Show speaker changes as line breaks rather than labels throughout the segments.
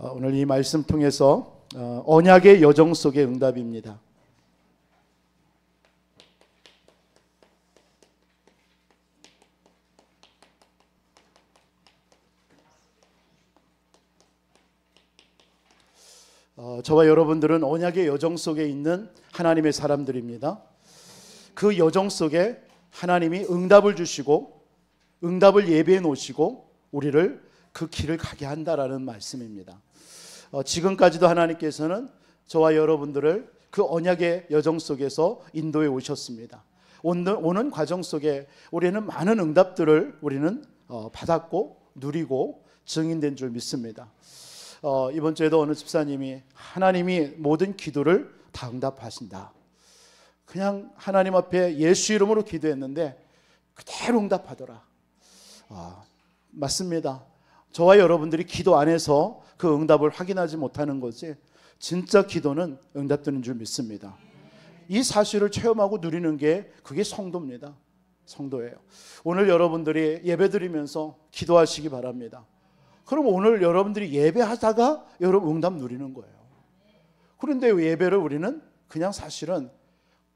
오늘 이 말씀 통해서 언약의 여정 속의 응답입니다. 저와 여러분들은 언약의 여정 속에 있는 하나님의 사람들입니다. 그 여정 속에 하나님이 응답을 주시고 응답을 예비해 놓으시고 우리를 그 길을 가게 한다라는 말씀입니다. 지금까지도 하나님께서는 저와 여러분들을 그 언약의 여정 속에서 인도해 오셨습니다. 오는 과정 속에 우리는 많은 응답들을 우리는 받았고 누리고 증인된 줄 믿습니다. 이번 주에도 어느 집사님이 하나님이 모든 기도를 다 응답하신다. 그냥 하나님 앞에 예수 이름으로 기도했는데 그대로 응답하더라. 맞습니다. 저와 여러분들이 기도 안에서 그 응답을 확인하지 못하는 것이 진짜 기도는 응답되는 줄 믿습니다. 이 사실을 체험하고 누리는 게 그게 성도입니다. 성도예요. 오늘 여러분들이 예배드리면서 기도하시기 바랍니다. 그럼 오늘 여러분들이 예배하다가 여러분 응답 누리는 거예요. 그런데 예배를 우리는 그냥 사실은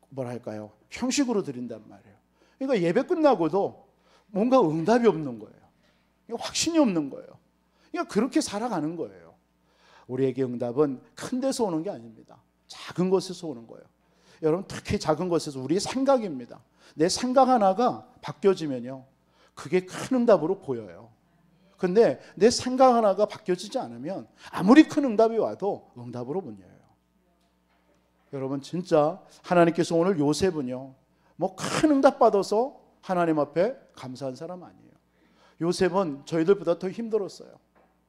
뭐랄까요? 형식으로 드린단 말이에요. 그러니까 예배 끝나고도 뭔가 응답이 없는 거예요. 확신이 없는 거예요. 그러니까 그렇게 살아가는 거예요. 우리에게 응답은 큰 데서 오는 게 아닙니다. 작은 것에서 오는 거예요. 여러분 특히 작은 것에서 우리의 생각입니다. 내 생각 하나가 바뀌어지면요. 그게 큰 응답으로 보여요. 근데 내 생각 하나가 바뀌어지지 않으면 아무리 큰 응답이 와도 응답으로 못 열어요. 여러분 진짜 하나님께서 오늘 요셉은요. 뭐 큰 응답 받아서 하나님 앞에 감사한 사람 아니에요. 요셉은 저희들보다 더 힘들었어요.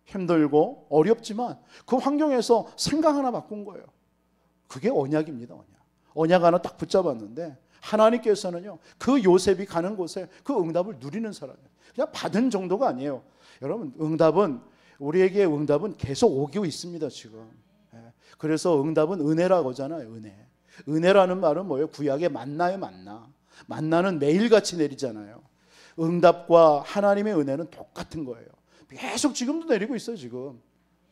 힘들고 어렵지만 그 환경에서 생각 하나 바꾼 거예요. 그게 언약입니다. 언약 하나 딱 붙잡았는데 하나님께서는요. 그 요셉이 가는 곳에 그 응답을 누리는 사람이에요. 그냥 받은 정도가 아니에요. 여러분 응답은 우리에게 응답은 계속 오고 있습니다. 지금. 그래서 응답은 은혜라고 하잖아요. 은혜라는 말은 뭐예요? 구약의 만나예요. 만나는 매일같이 내리잖아요. 응답과 하나님의 은혜는 똑같은 거예요. 계속 지금도 내리고 있어요.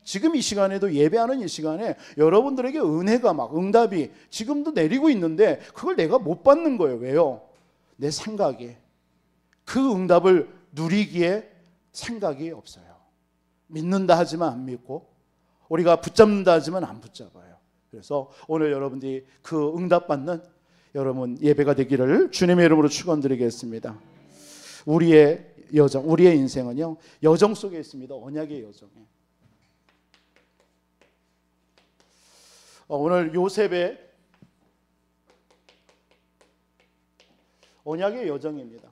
지금 이 시간에도 예배하는 이 시간에 여러분들에게 은혜가 막 응답이 지금도 내리고 있는데 그걸 내가 못 받는 거예요. 왜요? 내 생각에 그 응답을 누리기에 생각이 없어요. 믿는다 하지만 안 믿고 우리가 붙잡는다 하지만 안 붙잡아요. 그래서 오늘 여러분들이 그 응답 받는 여러분 예배가 되기를 주님의 이름으로 축원드리겠습니다. 우리의 여정, 우리의 인생은요 여정 속에 있습니다. 언약의 여정에. 오늘 요셉의 언약의 여정입니다.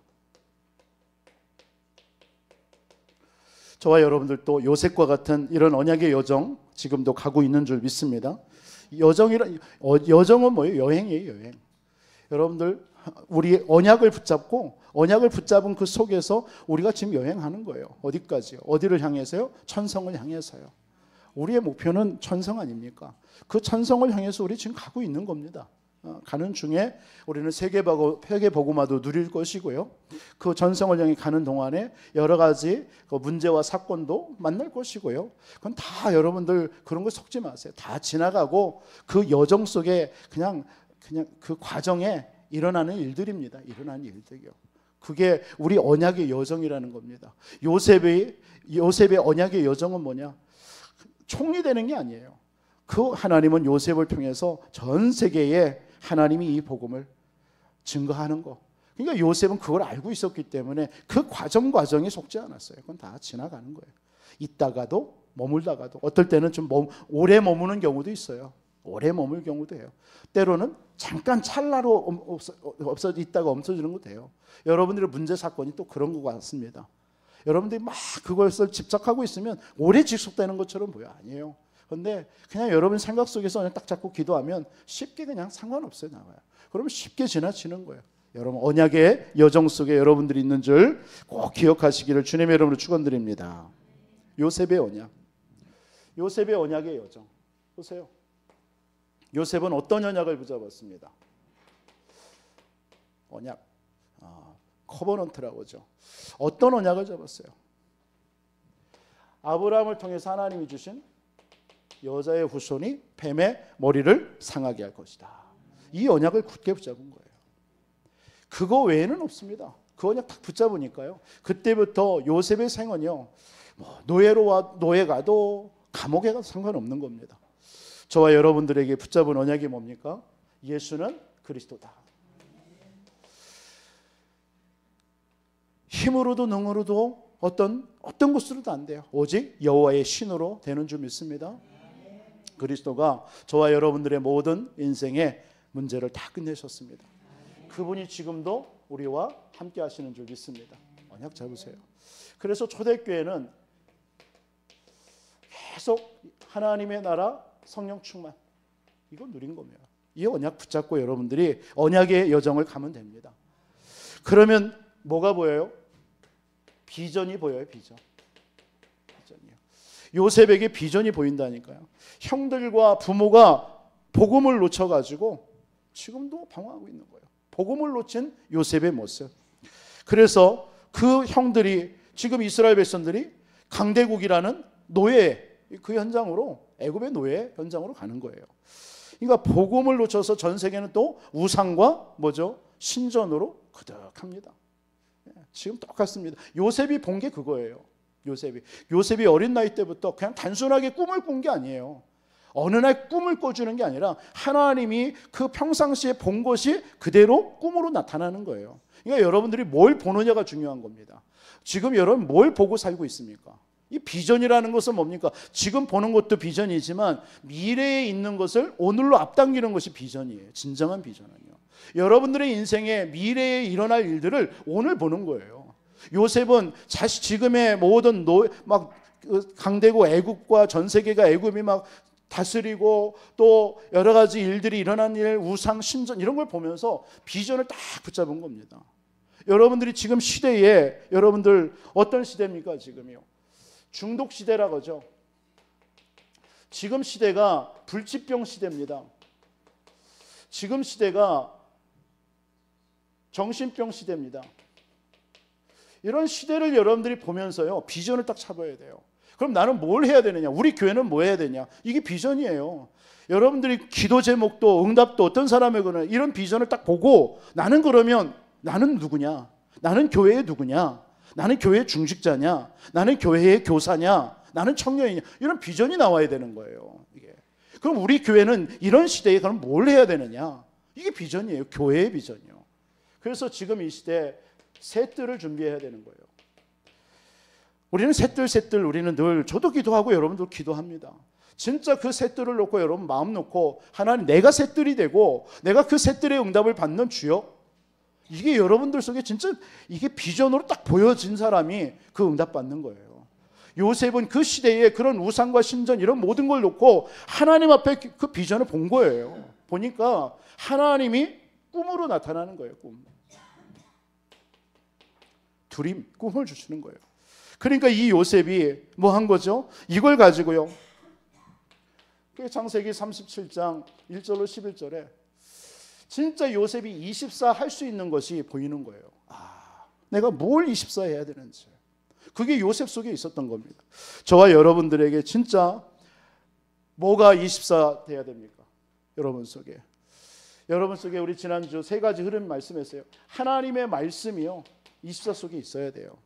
저와 여러분들도 요셉과 같은 이런 언약의 여정 지금도 가고 있는 줄 믿습니다. 여정은 뭐예요? 여행이에요. 여행. 여러분들 우리 언약을 붙잡은 그 속에서 우리가 지금 여행하는 거예요. 어디까지요? 어디를 향해서요? 천성을 향해서요. 우리의 목표는 천성 아닙니까? 그 천성을 향해서 우리 지금 가고 있는 겁니다. 가는 중에 우리는 세계복음화도 누릴 것이고요. 그 전성을 향해 가는 동안에 여러 가지 문제와 사건도 만날 것이고요. 그건 다 여러분들 그런 거 속지 마세요. 다 지나가고 그 여정 속에 그냥 그 과정에 일어나는 일들입니다. 일어나는 일들이요. 그게 우리 언약의 여정이라는 겁니다. 요셉의 언약의 여정은 뭐냐? 총리 되는 게 아니에요. 그 하나님은 요셉을 통해서 전 세계에 하나님이 이 복음을 증거하는 거. 그러니까 요셉은 그걸 알고 있었기 때문에 그 과정에 속지 않았어요. 그건 다 지나가는 거예요. 있다가도 머물다가도 어떨 때는 좀 오래 머무는 경우도 있어요. 오래 머물 경우도 해요. 때로는 잠깐 찰나로 있다가 없어지는 것도 돼요. 여러분들의 문제 사건이 또 그런 것 같습니다. 여러분들이 막 그것을 집착하고 있으면 오래 지속되는 것처럼 보여. 아니에요. 그런데 그냥 여러분 생각 속에서 그냥 딱 잡고 기도하면 쉽게 그냥 상관없어요. 나와요. 그러면 쉽게 지나치는 거예요. 여러분 언약의 여정 속에 여러분들이 있는 줄 꼭 기억하시기를 주님의 이름으로 축원드립니다. 요셉의 언약. 요셉의 언약의 여정. 보세요. 요셉은 어떤 언약을 붙잡았습니다. 언약. 커버넌트라고 하죠. 어떤 언약을 잡았어요? 아브라함을 통해서 하나님이 주신 여자의 후손이 뱀의 머리를 상하게 할 것이다. 이 언약을 굳게 붙잡은 거예요. 그거 외에는 없습니다. 그 언약 딱 붙잡으니까요. 그때부터 요셉의 생은요, 노예 가도 감옥에 가도 상관없는 겁니다. 저와 여러분들에게 붙잡은 언약이 뭡니까? 예수는 그리스도다. 힘으로도 능으로도 어떤 곳으로도 안 돼요. 오직 여호와의 신으로 되는 줄 믿습니다. 그리스도가 저와 여러분들의 모든 인생의 문제를 다 끝내셨습니다. 그분이 지금도 우리와 함께 하시는 줄 믿습니다. 언약 잡으세요. 그래서 초대교회는 계속 하나님의 나라, 성령 충만, 이거 누린 겁니다. 이 언약 붙잡고 여러분들이 언약의 여정을 가면 됩니다. 그러면 뭐가 보여요? 비전이 보여요. 비전이요. 요셉에게 비전이 보인다니까요. 형들과 부모가 복음을 놓쳐가지고 지금도 방황하고 있는 거예요. 복음을 놓친 요셉의 모습. 그래서 그 형들이, 지금 이스라엘 백성들이 강대국이라는 노예, 그 현장으로, 애굽의 노예 현장으로 가는 거예요. 그러니까 복음을 놓쳐서 전 세계는 또 우상과 뭐죠? 신전으로 그득합니다. 지금 똑같습니다. 요셉이 본 게 그거예요. 요셉이 어린 나이 때부터 그냥 단순하게 꿈을 꾼 게 아니에요. 어느 날 꿈을 꿔주는 게 아니라 하나님이 그 평상시에 본 것이 그대로 꿈으로 나타나는 거예요. 그러니까 여러분들이 뭘 보느냐가 중요한 겁니다. 지금 여러분 뭘 보고 살고 있습니까? 이 비전이라는 것은 뭡니까? 지금 보는 것도 비전이지만 미래에 있는 것을 오늘로 앞당기는 것이 비전이에요. 진정한 비전은요. 여러분들의 인생에 미래에 일어날 일들을 오늘 보는 거예요. 요셉은 지금의 모든 강대국 애굽과 전 세계가 애굽이 막 다스리고 또 여러 가지 일들이 일어난 일, 우상, 신전 이런 걸 보면서 비전을 딱 붙잡은 겁니다. 여러분들이 지금 시대에 여러분들 어떤 시대입니까? 지금이요. 중독 시대라고 하죠. 지금 시대가 불치병 시대입니다. 지금 시대가 정신병 시대입니다. 이런 시대를 여러분들이 보면서요, 비전을 딱 잡아야 돼요. 그럼 나는 뭘 해야 되느냐? 우리 교회는 뭐 해야 되냐? 이게 비전이에요. 여러분들이 기도 제목도 응답도 어떤 사람에게나 이런 비전을 딱 보고 나는 그러면 나는 누구냐? 나는 교회의 누구냐? 나는 교회의 중직자냐? 나는 교회의 교사냐? 나는 청년이냐? 이런 비전이 나와야 되는 거예요. 이게. 그럼 우리 교회는 이런 시대에 그럼 뭘 해야 되느냐? 이게 비전이에요. 교회의 비전이요. 그래서 지금 이 시대에 새 뜰을 준비해야 되는 거예요. 우리는 새 뜰 우리는 늘 저도 기도하고 여러분도 기도합니다. 진짜 그 새 뜰을 놓고 여러분 마음 놓고 하나님 내가 새 뜰이 되고 내가 그 새 뜰의 응답을 받는 주여, 이게 여러분들 속에 진짜 이게 비전으로 딱 보여진 사람이 그 응답 받는 거예요. 요셉은 그 시대에 그런 우상과 신전 이런 모든 걸 놓고 하나님 앞에 그 비전을 본 거예요. 보니까 하나님이 꿈으로 나타나는 거예요. 드림, 꿈을 주시는 거예요. 그러니까 이 요셉이 뭐 한 거죠? 이걸 가지고요. 창세기 37장 1절로 11절에 진짜 요셉이 24 할 수 있는 것이 보이는 거예요. 내가 뭘 24 해야 되는지. 그게 요셉 속에 있었던 겁니다. 저와 여러분들에게 진짜 뭐가 24 돼야 됩니까? 여러분 속에 우리 지난주 세 가지 흐름 말씀했어요. 하나님의 말씀이요 24 속에 있어야 돼요.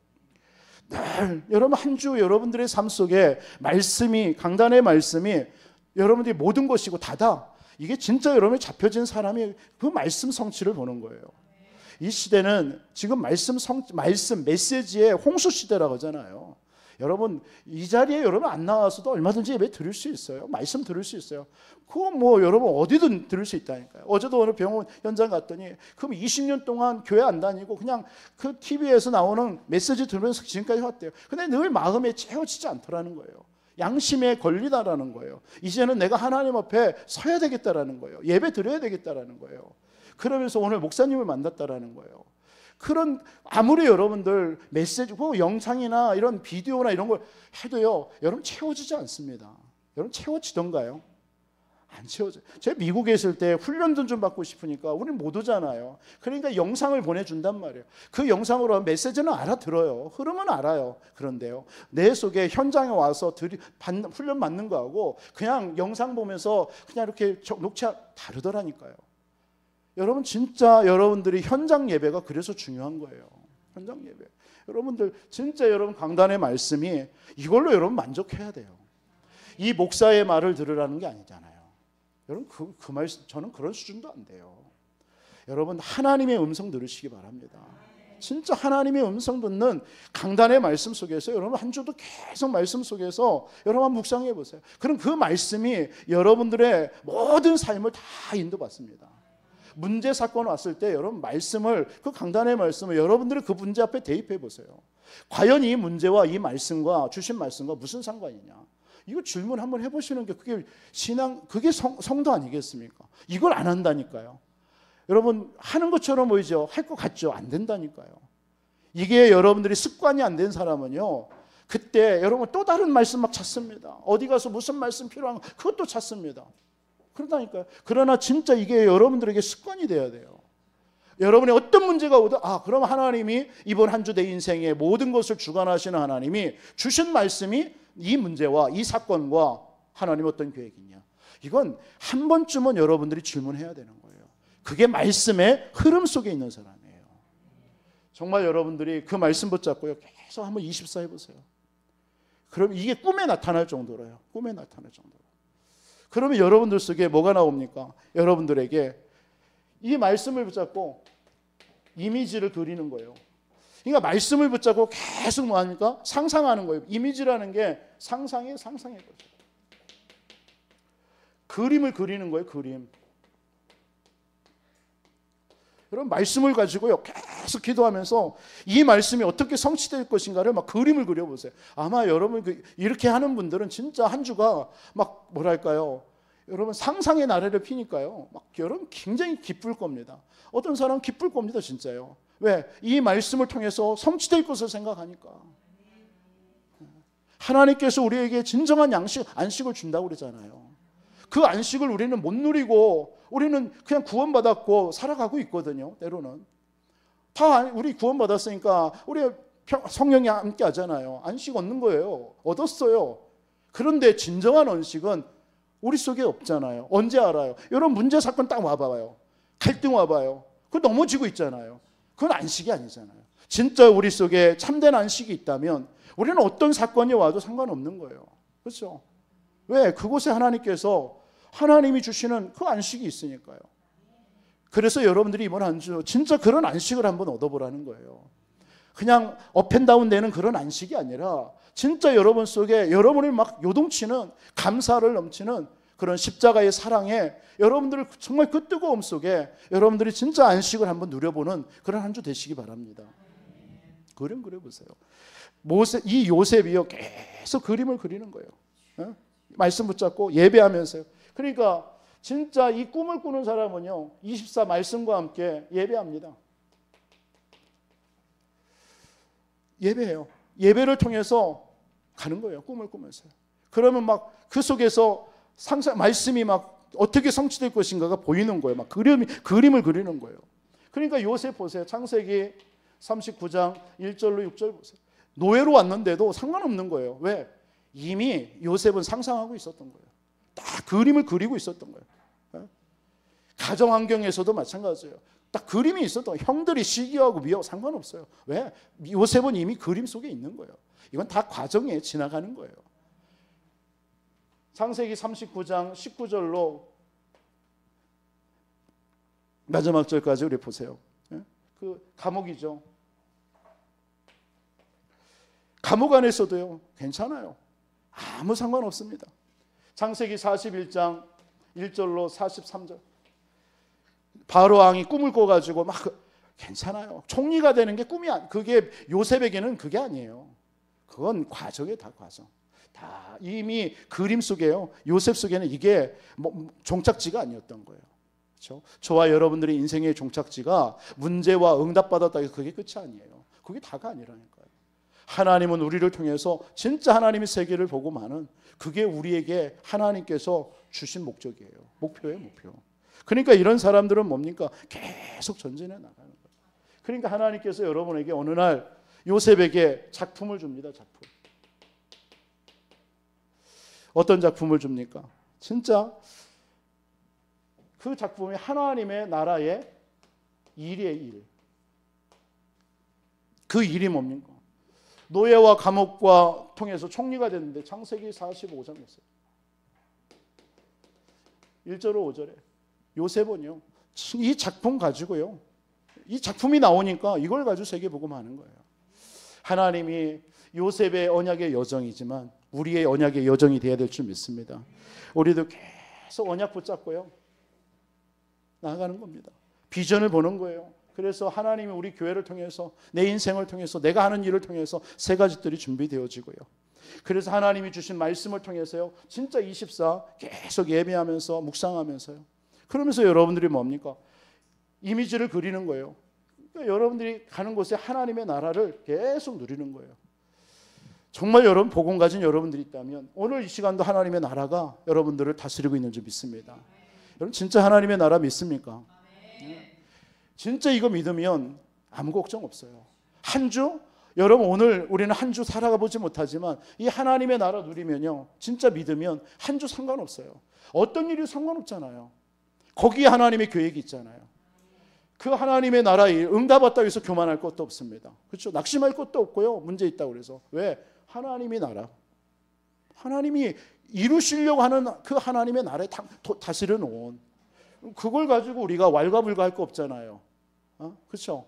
늘 여러분 한 주 여러분들의 삶 속에 말씀이, 강단의 말씀이 여러분들이 모든 것이고 다다. 이게 진짜 여러분이 잡혀진 사람이 그 말씀 성취를 보는 거예요. 이 시대는 지금 말씀 메시지의 홍수 시대라고 하잖아요. 여러분 이 자리에 여러분 안 나와서도 얼마든지 예배 들을 수 있어요. 말씀 들을 수 있어요. 그거 뭐 여러분 어디든 들을 수 있다니까요. 어제도 어느 병원 현장 갔더니 그럼 20년 동안 교회 안 다니고 그냥 그 TV에서 나오는 메시지 들으면서 지금까지 왔대요. 근데 늘 마음에 채워지지 않더라는 거예요. 양심에 걸리다라는 거예요. 이제는 내가 하나님 앞에 서야 되겠다라는 거예요. 예배 드려야 되겠다라는 거예요. 그러면서 오늘 목사님을 만났다라는 거예요. 그런 아무리 여러분들 메시지, 영상이나 이런 비디오나 이런 걸 해도요, 여러분 채워지지 않습니다. 여러분 채워지던가요? 안 채워져요. 제가 미국에 있을 때 훈련도 좀 받고 싶으니까 우리는 못 오잖아요. 그러니까 영상을 보내준단 말이에요. 그 영상으로 메시지는 알아들어요. 흐름은 알아요. 그런데요, 내 속에 현장에 와서 훈련 받는 거하고 그냥 영상 보면서 그냥 이렇게 녹취 다르더라니까요. 여러분, 진짜 여러분들이 현장 예배가 그래서 중요한 거예요. 현장 예배. 여러분들 진짜 여러분 강단의 말씀이 이걸로 여러분 만족해야 돼요. 이 목사의 말을 들으라는 게 아니잖아요. 여러분 그 말씀, 저는 그런 수준도 안 돼요. 여러분 하나님의 음성 들으시기 바랍니다. 진짜 하나님의 음성 듣는 강단의 말씀 속에서 여러분 한 주도 계속 말씀 속에서 여러분 한번 묵상해 보세요. 그럼 그 말씀이 여러분들의 모든 삶을 다 인도받습니다. 문제 사건 왔을 때 여러분 말씀을, 그 강단의 말씀을 여러분들이 그 문제 앞에 대입해 보세요. 과연 이 문제와 이 말씀과 주신 말씀과 무슨 상관이냐? 이거 질문 한번 해보시는 게 그게 신앙, 그게 성도 아니겠습니까? 이걸 안 한다니까요. 여러분 하는 것처럼 보이죠? 할 것 같죠? 안 된다니까요. 이게 여러분들이 습관이 안 된 사람은요, 그때 여러분 또 다른 말씀 막 찾습니다. 어디 가서 무슨 말씀 필요한 그것도 찾습니다. 그러다니까요. 그러나 진짜 이게 여러분들에게 습관이 돼야 돼요. 여러분의 어떤 문제가 오든 그럼 하나님이 이번 한 주 내 인생의 모든 것을 주관하시는 하나님이 주신 말씀이 이 문제와 이 사건과 하나님 어떤 계획이냐, 이건 한 번쯤은 여러분들이 질문해야 되는 거예요. 그게 말씀의 흐름 속에 있는 사람이에요. 정말 여러분들이 그 말씀 붙잡고요, 계속 한번 24 해보세요. 그럼 이게 꿈에 나타날 정도로요. 꿈에 나타날 정도로. 그러면 여러분들 속에 뭐가 나옵니까? 여러분들에게 이 말씀을 붙잡고 이미지를 그리는 거예요. 그러니까 말씀을 붙잡고 계속 뭐 합니까? 상상하는 거예요. 이미지라는 게 상상의 거죠. 그림을 그리는 거예요. 그림. 여러분 말씀을 가지고요 계속 기도하면서 이 말씀이 어떻게 성취될 것인가를 막 그림을 그려보세요. 아마 여러분 이렇게 하는 분들은 진짜 한 주가 막 뭐랄까요, 여러분 상상의 나래를 피니까요 막 여러분 굉장히 기쁠 겁니다. 어떤 사람은 기쁠 겁니다. 진짜요. 왜? 이 말씀을 통해서 성취될 것을 생각하니까. 하나님께서 우리에게 진정한 안식을 준다고 그러잖아요. 그 안식을 우리는 못 누리고 우리는 그냥 구원받았고 살아가고 있거든요. 때로는 다 우리 구원받았으니까 우리 성령이 함께 하잖아요. 안식 얻는 거예요. 얻었어요. 그런데 진정한 안식은 우리 속에 없잖아요. 언제 알아요? 여러분 문제 사건 딱 와봐요. 갈등 와봐요. 그거 넘어지고 있잖아요. 그건 안식이 아니잖아요. 진짜 우리 속에 참된 안식이 있다면 우리는 어떤 사건이 와도 상관없는 거예요. 그렇죠? 왜? 그곳에 하나님이 주시는 그 안식이 있으니까요. 그래서 여러분들이 이번 한 주 진짜 그런 안식을 한번 얻어보라는 거예요. 그냥 업앤다운 되는 그런 안식이 아니라 진짜 여러분 속에 여러분을 막 요동치는 감사를 넘치는 그런 십자가의 사랑에 여러분들 정말 그 뜨거움 속에 여러분들이 진짜 안식을 한번 누려보는 그런 한 주 되시기 바랍니다. 그림 그려보세요. 이 요셉이요 계속 그림을 그리는 거예요. 말씀 붙잡고 예배하면서요. 그러니까 진짜 이 꿈을 꾸는 사람은요 24 말씀과 함께 예배합니다. 예배해요. 예배를 통해서 가는 거예요. 꿈을 꾸면서요. 그러면 막 그 속에서 말씀이 막 어떻게 성취될 것인가가 보이는 거예요. 막 그림을 그리는 거예요. 그러니까 요셉 보세요. 창세기 39장 1절로 6절 보세요. 노예로 왔는데도 상관없는 거예요. 왜? 이미 요셉은 상상하고 있었던 거예요. 딱 그림을 그리고 있었던 거예요. 가정 환경에서도 마찬가지예요. 딱 그림이 있었던 거예요. 형들이 시기하고 미워 상관없어요. 왜? 요셉은 이미 그림 속에 있는 거예요. 이건 다 과정에 지나가는 거예요. 창세기 39장 19절로 마지막 절까지 우리 보세요. 그 감옥이죠. 감옥 안에서도요 괜찮아요. 아무 상관없습니다. 창세기 41장 1절로 43절. 바로 왕이 꿈을 꿔가지고 막 괜찮아요. 총리가 되는 게 그게 요셉에게는 그게 아니에요. 그건 과정이에요. 다 과정. 다 이미 그림 속에요. 요셉 속에는 이게 종착지가 아니었던 거예요. 그렇죠? 저와 여러분들의 인생의 종착지가 문제와 응답받았다. 그게 끝이 아니에요. 그게 다가 아니라니까요. 하나님은 우리를 통해서 진짜 하나님의 세계를 보고 마는, 그게 우리에게 하나님께서 주신 목적이에요. 목표예요, 목표. 그러니까 이런 사람들은 뭡니까? 계속 전진해 나가는 거예요. 그러니까 하나님께서 여러분에게 어느 날 요셉에게 작품을 줍니다. 작품. 어떤 작품을 줍니까? 진짜 그 작품이 하나님의 나라의 일이에요. 일. 그 일이 뭡니까? 노예와 감옥과 통해서 총리가 됐는데 창세기 45장 됐어요. 1절로 5절에 요셉은요, 이 작품 가지고요, 이 작품이 나오니까 이걸 가지고 세계복음하는 거예요. 하나님이 요셉의 언약의 여정이지만 우리의 언약의 여정이 되어야 될 줄 믿습니다. 우리도 계속 언약 붙잡고요 나아가는 겁니다. 비전을 보는 거예요. 그래서 하나님이 우리 교회를 통해서, 내 인생을 통해서, 내가 하는 일을 통해서 세 가지들이 준비되어지고요. 그래서 하나님이 주신 말씀을 통해서요, 진짜 24 계속 예배하면서 묵상하면서요. 그러면서 여러분들이 뭡니까? 이미지를 그리는 거예요. 그러니까 여러분들이 가는 곳에 하나님의 나라를 계속 누리는 거예요. 정말 여러분 복음 가진 여러분들이 있다면 오늘 이 시간도 하나님의 나라가 여러분들을 다스리고 있는 줄 믿습니다. 여러분 진짜 하나님의 나라 믿습니까? 진짜 이거 믿으면 아무 걱정 없어요. 한 주, 여러분 오늘 우리는 한 주 살아가 보지 못하지만 이 하나님의 나라 누리면요, 진짜 믿으면 한 주 상관없어요. 어떤 일이 상관없잖아요. 거기에 하나님의 계획이 있잖아요. 그 하나님의 나라에 응답받다고 해서 교만할 것도 없습니다. 그렇죠? 낙심할 것도 없고요. 문제 있다고 그래서. 왜? 하나님의 나라. 하나님이 이루시려고 하는 그 하나님의 나라에 다스려 놓은, 그걸 가지고 우리가 왈가불가할 거 없잖아요. 그렇죠?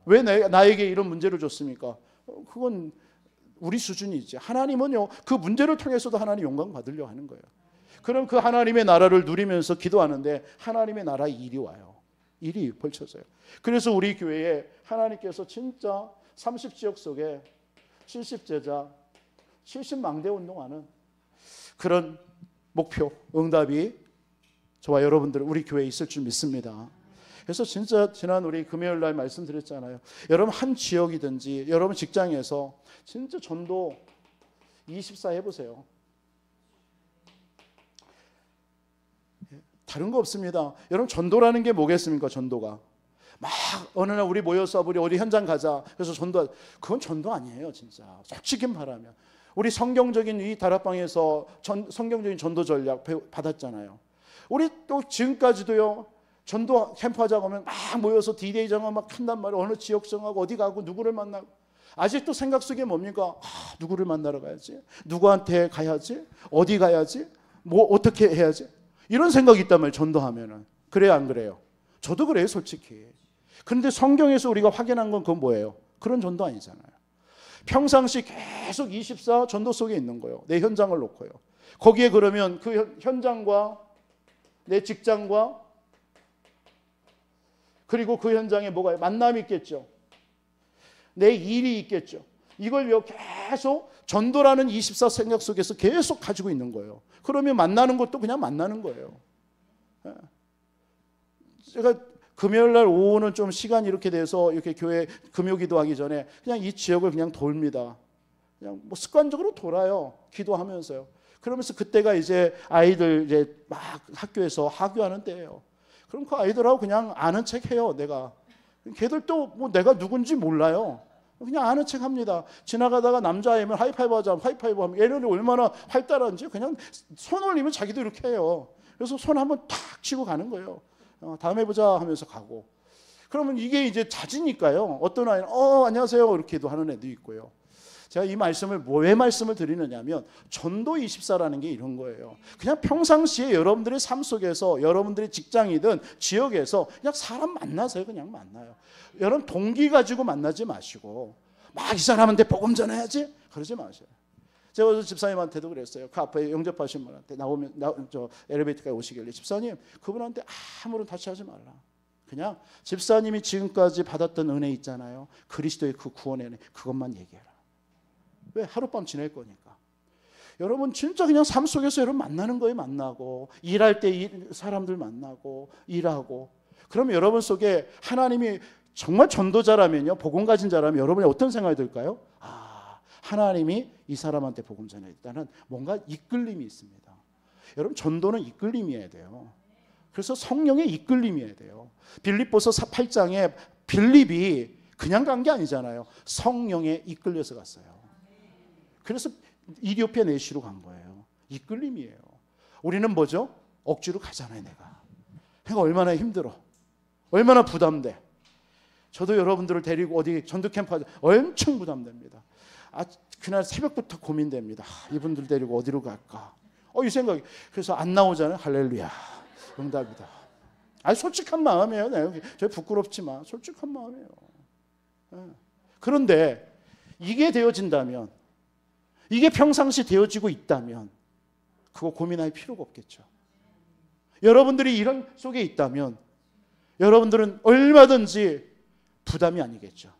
왜 나에게 이런 문제를 줬습니까? 그건 우리 수준이지. 하나님은요, 그 문제를 통해서도 하나님 영광 받으려고 하는 거예요. 그럼 그 하나님의 나라를 누리면서 기도하는데 하나님의 나라의 일이 와요. 일이 펼쳐져요. 그래서 우리 교회에 하나님께서 진짜 30지역 속에 70제자, 70망대 운동하는 그런 목표, 응답이 저와 여러분들 우리 교회에 있을 줄 믿습니다. 그래서 진짜 지난 우리 금요일 날 말씀드렸잖아요. 여러분 한 지역이든지 여러분 직장에서 진짜 전도 24 해보세요. 다른 거 없습니다. 여러분 전도라는 게 뭐겠습니까? 전도가 막 어느 날 우리 모여서 우리 어디 현장 가자 그래서 전도, 그건 전도 아니에요. 진짜 솔직히 말하면 우리 성경적인 이 다락방에서 성경적인 전도 전략 받았잖아요. 우리 또 지금까지도요, 전도 캠프 하자고 하면 막 모여서 디데이 정하고 막 한단 말이에요. 어느 지역 정하고 어디 가고 누구를 만나고. 아직도 생각 속에 뭡니까? 누구를 만나러 가야지, 누구한테 가야지, 어디 가야지, 뭐 어떻게 해야지, 이런 생각이 있단 말이에요. 전도하면은. 그래요 안 그래요? 저도 그래요 솔직히. 그런데 성경에서 우리가 확인한 건 그건 뭐예요? 그런 전도 아니잖아요. 평상시 계속 24 전도 속에 있는 거예요. 내 현장을 놓고요. 거기에 그러면 그 현장과 내 직장과 그리고 그 현장에 뭐가 만남이 있겠죠. 내 일이 있겠죠. 이걸 계속 전도라는 24 생각 속에서 계속 가지고 있는 거예요. 그러면 만나는 것도 그냥 만나는 거예요. 제가 금요일 날 오후는 좀 시간이 이렇게 돼서 이렇게 교회 금요 기도하기 전에 그냥 이 지역을 그냥 돌립니다. 그냥 뭐 습관적으로 돌아요. 기도하면서요. 그러면서 그때가 이제 아이들 이제 막 학교에서 하교하는 때예요. 그럼 그 아이들하고 그냥 아는 책 해요. 내가. 걔들도 뭐 내가 누군지 몰라요. 그냥 아는 척 합니다. 지나가다가 남자애면 하이파이브 하자. 하이파이브 하면 얘네들이 얼마나 활달한지 그냥 손 올리면 자기도 이렇게 해요. 그래서 손 한번 탁 치고 가는 거예요. 다음에 보자 하면서 가고. 그러면 이게 이제 잦으니까요. 어떤 아이는 안녕하세요 이렇게도 하는 애도 있고요. 제가 이 말씀을 왜 말씀을 드리느냐면 전도 24라는 게 이런 거예요. 그냥 평상시에 여러분들의 삶 속에서 여러분들의 직장이든 지역에서 그냥 사람 만나세요. 그냥 만나요. 여러분 동기 가지고 만나지 마시고 막 이 사람한테 복음 전해야지 그러지 마세요. 제가 어제 집사님한테도 그랬어요. 그 앞에 영접하신 분한테 나오면 엘리베이터까지 오시길래 집사님 그분한테 아무런 타치하지 말라. 그냥 집사님이 지금까지 받았던 은혜 있잖아요. 그리스도의 그 구원의 은혜 그것만 얘기해라. 왜? 하룻밤 지낼 거니까. 여러분 진짜 그냥 삶 속에서 여러분 만나는 거에 만나고 일할 때 사람들 만나고 일하고 그러면 여러분 속에 하나님이 정말 전도자라면요 복음 가진 자라면 여러분이 어떤 생각이 들까요? 하나님이 이 사람한테 복음 전했다는 뭔가 이끌림이 있습니다. 여러분, 전도는 이끌림이어야 돼요. 그래서 성령의 이끌림이어야 돼요. 빌립보서 8장에 빌립이 그냥 간 게 아니잖아요. 성령에 이끌려서 갔어요. 그래서 이디오피아 내시로 간 거예요. 이끌림이에요. 우리는 뭐죠? 억지로 가잖아요, 내가. 그러니까 얼마나 힘들어. 얼마나 부담돼. 저도 여러분들을 데리고 어디 전도 캠프 가서 엄청 부담됩니다. 그날 새벽부터 고민됩니다. 이분들 데리고 어디로 갈까? 이 생각이. 그래서 안 나오잖아요. 할렐루야. 응답이다. 솔직한 마음이에요. 저 부끄럽지만 솔직한 마음이에요. 그런데 이게 되어진다면, 이게 평상시 되어지고 있다면 그거 고민할 필요가 없겠죠. 여러분들이 이런 속에 있다면 여러분들은 얼마든지 부담이 아니겠죠.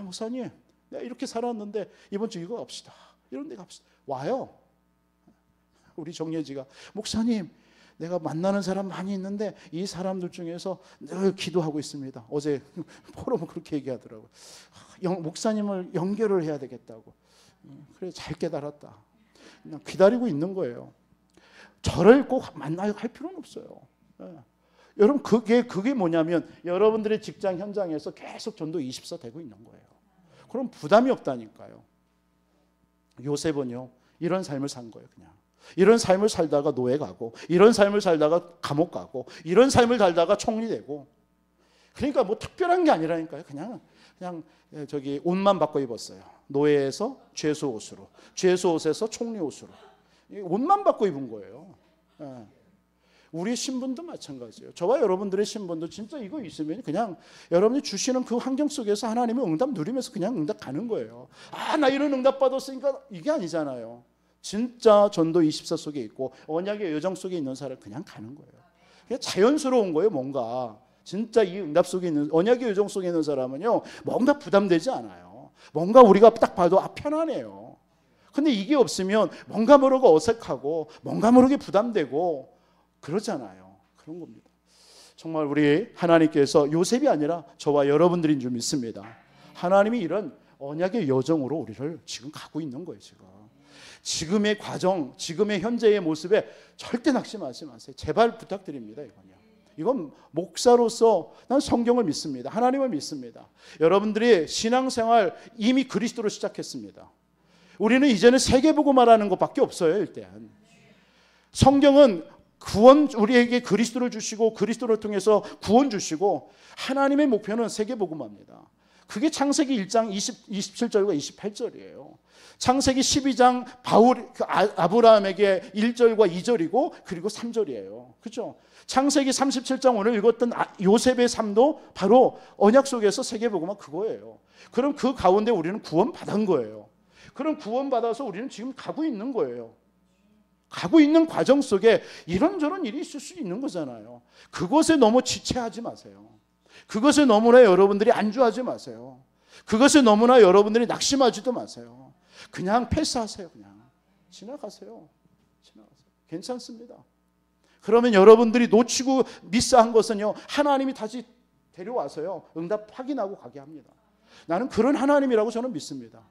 목사님, 내가 이렇게 살았는데 이번 주 이거 갑시다. 이런 데 갑시다. 와요. 우리 정예지가, 목사님, 내가 만나는 사람 많이 있는데 이 사람들 중에서 늘 기도하고 있습니다. 어제 포럼은 그렇게 얘기하더라고요. 목사님을 연결을 해야 되겠다고. 그래, 잘 깨달았다. 그냥 기다리고 있는 거예요. 저를 꼭 만나야 할 필요는 없어요. 여러분, 그게 뭐냐면 여러분들의 직장 현장에서 계속 전도 24 되고 있는 거예요. 그럼 부담이 없다니까요. 요셉은요, 이런 삶을 산 거예요. 그냥 이런 삶을 살다가 노예 가고, 이런 삶을 살다가 감옥 가고, 이런 삶을 살다가 총리 되고. 그러니까 뭐 특별한 게 아니라니까요. 그냥 저기 옷만 바꿔 입었어요. 노예에서 죄수 옷으로, 죄수 옷에서 총리 옷으로. 옷만 바꿔 입은 거예요. 우리 신분도 마찬가지예요. 저와 여러분들의 신분도 진짜 이거 있으면 그냥 여러분이 주시는 그 환경 속에서 하나님의 응답 누리면서 그냥 응답 가는 거예요. 나 이런 응답 받았으니까, 이게 아니잖아요. 진짜 전도 24 속에 있고 언약의 여정 속에 있는 사람 그냥 가는 거예요. 그냥 자연스러운 거예요. 뭔가 진짜 이 응답 속에 있는, 언약의 여정 속에 있는 사람은요, 뭔가 부담되지 않아요. 뭔가 우리가 딱 봐도 편안해요. 근데 이게 없으면 뭔가 모르게 어색하고 뭔가 모르게 부담되고 그러잖아요. 그런 겁니다. 정말 우리 하나님께서 요셉이 아니라 저와 여러분들인 줄 믿습니다. 하나님이 이런 언약의 여정으로 우리를 지금 가고 있는 거예요. 지금의 과정, 지금의 현재의 모습에 절대 낙심하지 마세요. 제발 부탁드립니다. 이건 목사로서 난 성경을 믿습니다. 하나님을 믿습니다. 여러분들이 신앙생활 이미 그리스도로 시작했습니다. 우리는 이제는 세계복음화라는 것밖에 없어요. 일단 성경은 구원, 우리에게 그리스도를 주시고 그리스도를 통해서 구원 주시고, 하나님의 목표는 세계복음화입니다. 그게 창세기 1장 27절과 28절이에요. 창세기 12장 아브라함에게 1절과 2절이고 그리고 3절이에요. 그렇죠? 창세기 37장 오늘 읽었던 요셉의 삶도 바로 언약 속에서 세계복음화 그거예요. 그럼 그 가운데 우리는 구원받은 거예요. 그럼 구원받아서 우리는 지금 가고 있는 거예요. 가고 있는 과정 속에 이런저런 일이 있을 수 있는 거잖아요. 그것에 너무 지체하지 마세요. 그것에 너무나 여러분들이 안주하지 마세요. 그것에 너무나 여러분들이 낙심하지도 마세요. 그냥 패스하세요. 그냥 지나가세요. 괜찮습니다. 그러면 여러분들이 놓치고 미스한 것은요, 하나님이 다시 데려와서요, 응답 확인하고 가게 합니다. 나는 그런 하나님이라고 저는 믿습니다.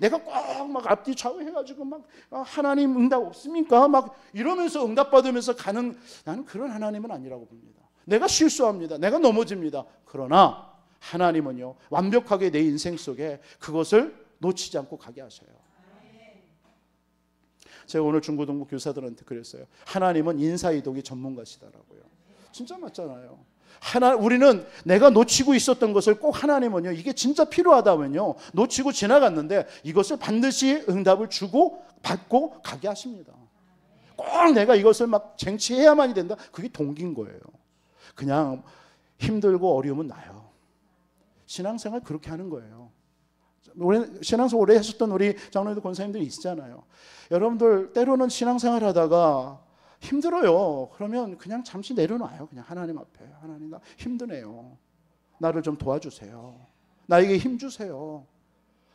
내가 꼭 막 앞뒤 좌우해가지고 막 하나님 응답 없습니까? 막 이러면서 응답 받으면서 가는, 나는 그런 하나님은 아니라고 봅니다. 내가 실수합니다. 내가 넘어집니다. 그러나 하나님은요, 완벽하게 내 인생 속에 그것을 놓치지 않고 가게 하셔요. 제가 오늘 중고등부 교사들한테 그랬어요. 하나님은 인사이동의 전문가시다라고요. 진짜 맞잖아요. 우리는 내가 놓치고 있었던 것을 꼭 하나님은요, 이게 진짜 필요하다면요, 놓치고 지나갔는데 이것을 반드시 응답을 주고 받고 가게 하십니다. 꼭 내가 이것을 막 쟁취해야만이 된다, 그게 동기인 거예요. 그냥 힘들고 어려우면 나요. 신앙생활 그렇게 하는 거예요. 신앙생활 오래 하셨던 우리 장로님들 권사님들이 있잖아요. 여러분들 때로는 신앙생활 하다가 힘들어요. 그러면 그냥 잠시 내려놔요. 그냥 하나님 앞에. 하나님, 나 힘드네요. 나를 좀 도와주세요. 나에게 힘 주세요.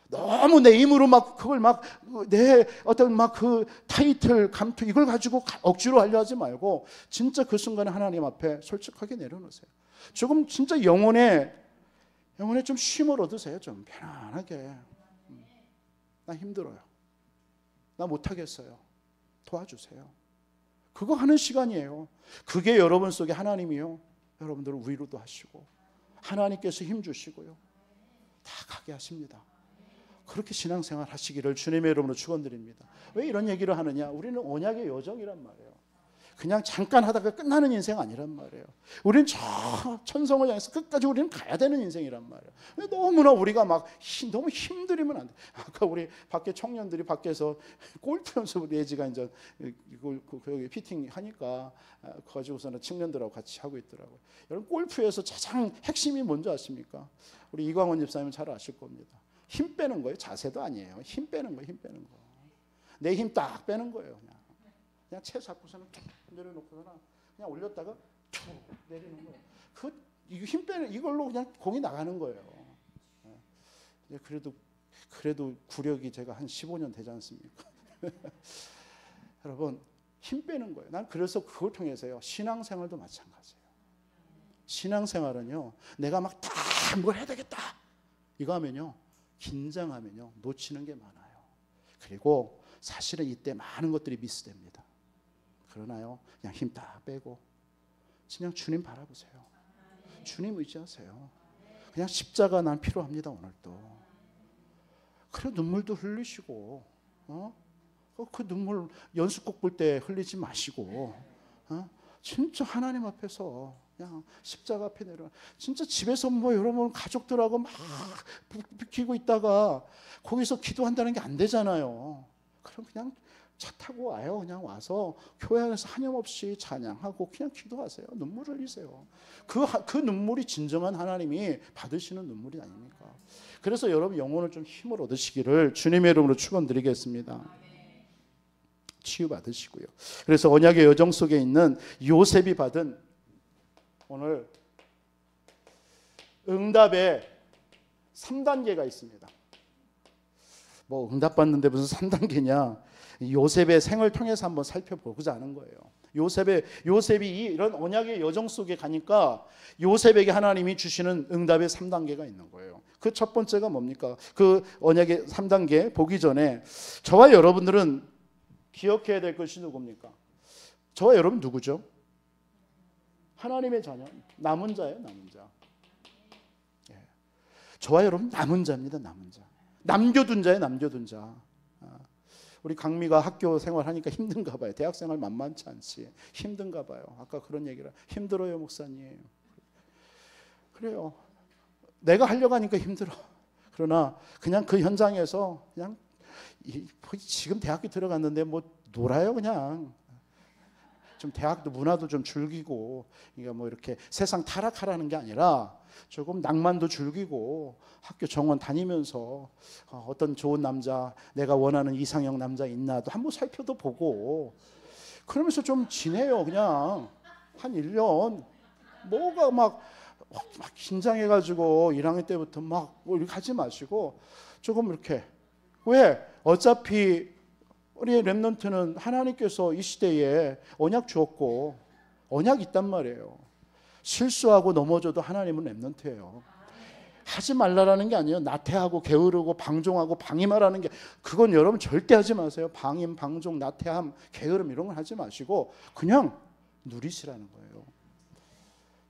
너무 내 힘으로 막 그걸 막 내 어떤 막 그 타이틀, 감투 이걸 가지고 억지로 하려 하지 말고 진짜 그 순간에 하나님 앞에 솔직하게 내려놓으세요. 조금 진짜 영혼에 좀 쉼을 얻으세요. 좀 편안하게. 나 힘들어요. 나 못하겠어요. 도와주세요. 그거 하는 시간이에요. 그게 여러분 속에 하나님이요, 여러분들을 위로도 하시고 하나님께서 힘 주시고요, 다 가게 하십니다. 그렇게 신앙생활 하시기를 주님의 이름으로 축원드립니다. 왜 이런 얘기를 하느냐? 우리는 언약의 여정이란 말이에요. 그냥 잠깐 하다가 끝나는 인생 아니란 말이에요. 우리는 저 천성을 향해서 끝까지 우리는 가야 되는 인생이란 말이에요. 너무나 우리가 막 너무 힘들이면 안 돼. 아까 우리 밖에 청년들이 밖에서 골프 연습 내지가 이제 여기 피팅 하니까 가지고서는 청년들하고 같이 하고 있더라고요. 여러분, 골프에서 가장 핵심이 뭔지 아십니까? 우리 이광원 집사님은 잘 아실 겁니다. 힘 빼는 거예요. 자세도 아니에요. 힘 빼는 거예요. 힘 빼는 거. 내 힘 딱 빼는 거예요. 그냥 채 잡고서는 툭 내려놓고서는 그냥 올렸다가 툭 내리는 거예요. 힘 빼는 이걸로 그냥 공이 나가는 거예요. 그래도 구력이 제가 한 15년 되지 않습니까? 여러분, 힘 빼는 거예요. 난 그래서 그걸 통해서요, 신앙생활도 마찬가지예요. 신앙생활은요, 내가 막 다 뭘 해야 되겠다 이거 하면요, 긴장하면요 놓치는 게 많아요. 그리고 사실은 이때 많은 것들이 미스됩니다. 그러나요, 그냥 힘 다 빼고 그냥 주님 바라보세요. 주님 의지하세요. 그냥 십자가 난 필요합니다. 오늘도. 그래, 눈물도 흘리시고, 그 눈물 연습곡 볼 때 흘리지 마시고, 진짜 하나님 앞에서 그냥 십자가 앞에 내려. 진짜 집에서 뭐 여러분 가족들하고 막 비키고 있다가 거기서 기도한다는 게 안 되잖아요. 그럼 그냥 차 타고 와요. 그냥 와서 교회 안에서 한염없이 찬양하고 그냥 기도하세요. 눈물 흘리세요. 그 눈물이 진정한 하나님이 받으시는 눈물이 아닙니까? 그래서 여러분, 영혼을 좀 힘을 얻으시기를 주님의 이름으로 축원드리겠습니다. 치유받으시고요. 그래서 언약의 여정 속에 있는 요셉이 받은 오늘 응답의 3단계가 있습니다. 뭐 응답받는데 무슨 3단계냐? 요셉의 생을 통해서 한번 살펴보고자 하는 거예요. 요셉이 이런 언약의 여정 속에 가니까 요셉에게 하나님이 주시는 응답의 3단계가 있는 거예요. 그 첫 번째가 뭡니까? 그 언약의 3단계 보기 전에 저와 여러분들은 기억해야 될 것이 누굽니까? 저와 여러분 누구죠? 하나님의 자녀, 남은 자예요. 남은 자. 저와 여러분 남은 자입니다. 남은 자. 남겨둔 자예요. 남겨둔 자. 우리 강미가 학교 생활하니까 힘든가 봐요. 대학 생활 만만치 않지. 힘든가 봐요. 아까 그런 얘기를. 힘들어요, 목사님. 그래요. 내가 하려고 하니까 힘들어. 그러나 그냥 그 현장에서 그냥 지금 대학교 들어갔는데 뭐 놀아요, 그냥. 좀 대학도 문화도 좀 즐기고, 그러니까 뭐 이렇게 세상 타락하라는 게 아니라 조금 낭만도 즐기고 학교 정원 다니면서 어떤 좋은 남자, 내가 원하는 이상형 남자 있나도 한번 살펴도 보고 그러면서 좀 지내요. 그냥 한 1년. 뭐가 막 긴장해가지고 1학년 때부터 막 뭐 이렇게 하지 마시고 조금 이렇게. 왜? 어차피 우리 렘넌트는 하나님께서 이 시대에 언약 주었고 언약 있단 말이에요. 실수하고 넘어져도 하나님은 렘넌트예요. 하지 말라라는 게 아니에요. 나태하고 게으르고 방종하고 방임하라는 게, 그건 여러분 절대 하지 마세요. 방임, 방종, 나태함, 게으름 이런 걸 하지 마시고 그냥 누리시라는 거예요.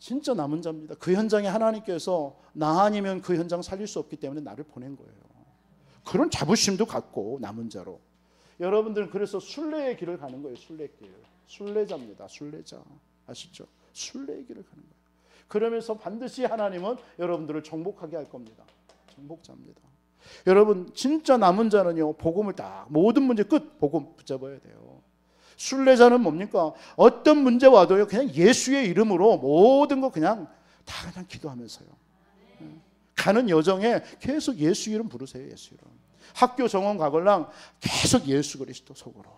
진짜 남은 자입니다. 그 현장에 하나님께서 나 아니면 그 현장 살릴 수 없기 때문에 나를 보낸 거예요. 그런 자부심도 갖고 남은 자로. 여러분들은 그래서 순례의 길을 가는 거예요. 순례길. 순례자입니다. 순례자. 아시죠? 순례의 길을 가는 거예요. 그러면서 반드시 하나님은 여러분들을 정복하게 할 겁니다. 정복자입니다. 여러분, 진짜 남은 자는요, 복음을 딱 모든 문제 끝 복음 붙잡아야 돼요. 순례자는 뭡니까? 어떤 문제 와도요, 그냥 예수의 이름으로 모든 거 그냥 다 그냥 기도하면서요. 가는 여정에 계속 예수 이름 부르세요. 예수 이름. 학교 정원 가걸랑 계속 예수 그리스도 속으로.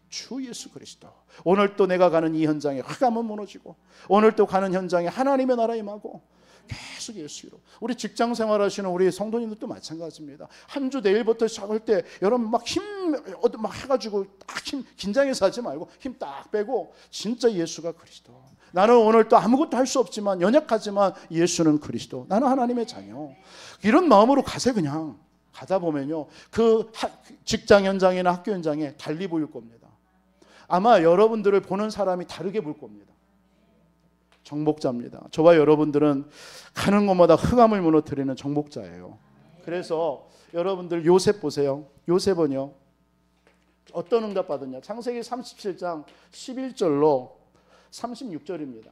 주 예수 그리스도. 오늘 또 내가 가는 이 현장에 흑암은 무너지고, 오늘 또 가는 현장에 하나님의 나라 임하고, 계속 예수 이름. 우리 직장 생활하시는 우리 성도님들도 마찬가지입니다. 한 주 내일부터 시작할 때 여러분 막 해가지고 딱 힘 긴장해서 하지 말고 힘 딱 빼고 진짜 예수가 그리스도. 나는 오늘 또 아무것도 할 수 없지만 연약하지만 예수는 그리스도. 나는 하나님의 자녀. 이런 마음으로 가세요. 그냥 가다 보면요, 그 직장 현장이나 학교 현장에 달리 보일 겁니다. 아마 여러분들을 보는 사람이 다르게 볼 겁니다. 정복자입니다. 저와 여러분들은 가는 곳마다 흑암을 무너뜨리는 정복자예요. 그래서 여러분들 요셉 보세요. 요셉은요, 어떤 응답 받았냐? 창세기 37장 11절로 36절입니다.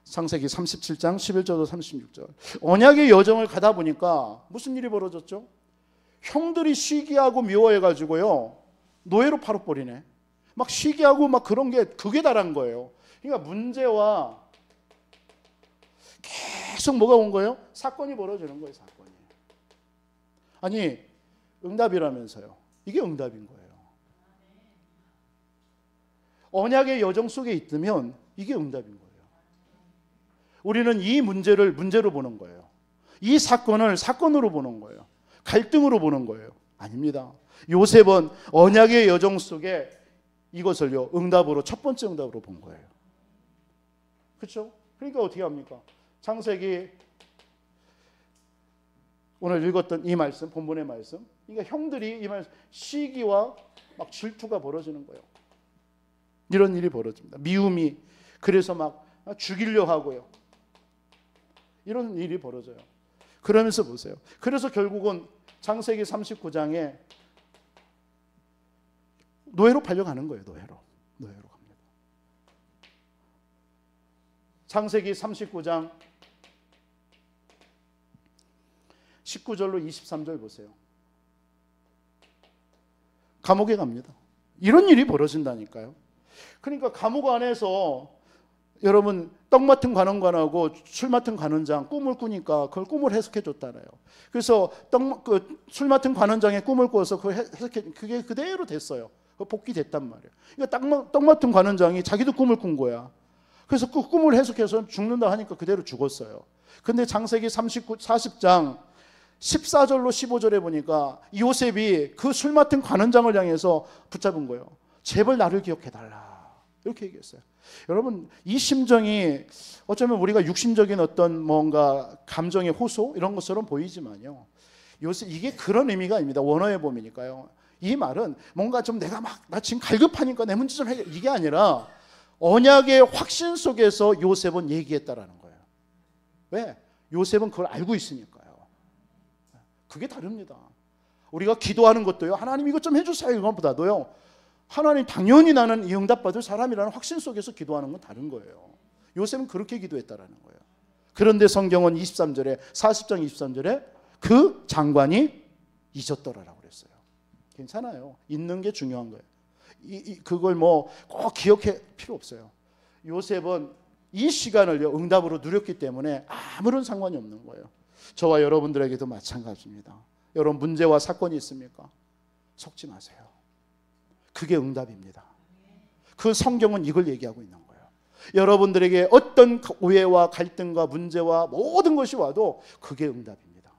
창세기 37장 11절로 36절. 언약의 여정을 가다 보니까 무슨 일이 벌어졌죠? 형들이 시기하고 미워해가지고요, 노예로 팔아버리네. 막 시기하고 막 그런 게 극에 달한 거예요. 그러니까 문제와 계속 뭐가 온 거예요? 사건이 벌어지는 거예요. 사건이. 아니, 응답이라면서요. 이게 응답인 거예요. 언약의 여정 속에 있으면 이게 응답인 거예요. 우리는 이 문제를 문제로 보는 거예요. 이 사건을 사건으로 보는 거예요. 갈등으로 보는 거예요. 아닙니다. 요셉은 언약의 여정 속에 이것을요, 응답으로, 첫 번째 응답으로 본 거예요. 그렇죠? 그러니까 어떻게 합니까? 창세기 오늘 읽었던 이 말씀, 본문의 말씀. 그러니까 형들이 이 말씀, 시기와 막 질투가 벌어지는 거예요. 이런 일이 벌어집니다. 미움이, 그래서 막 죽이려 하고요. 이런 일이 벌어져요. 그러면서 보세요. 그래서 결국은 창세기 39장에 노예로 팔려가는 거예요. 노예로 갑니다. 창세기 39장 19절로 23절 보세요. 감옥에 갑니다. 이런 일이 벌어진다니까요. 그러니까 감옥 안에서 여러분, 떡 맡은 관원관하고 술 맡은 관원장 꿈을 꾸니까 그걸 꿈을 해석해 줬잖아요. 그래서 술 맡은 관원장의 꿈을 꿔서 그게 그대로 됐어요. 복귀됐단 말이에요. 그러니까 떡 맡은 관원장이 자기도 꿈을 꾼 거야. 그래서 그 꿈을 해석해서 죽는다 하니까 그대로 죽었어요. 근데 창세기 40장 14절로 15절에 보니까 요셉이 그 술 맡은 관원장을 향해서 붙잡은 거예요. 제발 나를 기억해달라. 이렇게 얘기했어요. 여러분, 이 심정이 어쩌면 우리가 육신적인 어떤 뭔가 감정의 호소 이런 것처럼 보이지만요, 요새 이게 그런 의미가 아닙니다. 원어의 범위니까요. 이 말은 뭔가 좀 나 지금 갈급하니까 내 문제 좀 해결, 이게 아니라 언약의 확신 속에서 요셉은 얘기했다라는 거예요. 왜? 요셉은 그걸 알고 있으니까요. 그게 다릅니다. 우리가 기도하는 것도요, 하나님 이것 좀 해주세요, 이것보다도요, 하나님 당연히 나는 이 응답받을 사람이라는 확신 속에서 기도하는 건 다른 거예요. 요셉은 그렇게 기도했다라는 거예요. 그런데 성경은 23절에 40장 23절에 그 장관이 잊었더라라고 그랬어요. 괜찮아요. 잊는 게 중요한 거예요. 그걸 뭐 꼭 기억할 필요 없어요. 요셉은 이 시간을요, 응답으로 누렸기 때문에 아무런 상관이 없는 거예요. 저와 여러분들에게도 마찬가지입니다. 여러분, 문제와 사건이 있습니까? 속지 마세요. 그게 응답입니다. 그 성경은 이걸 얘기하고 있는 거예요. 여러분들에게 어떤 오해와 갈등과 문제와 모든 것이 와도 그게 응답입니다.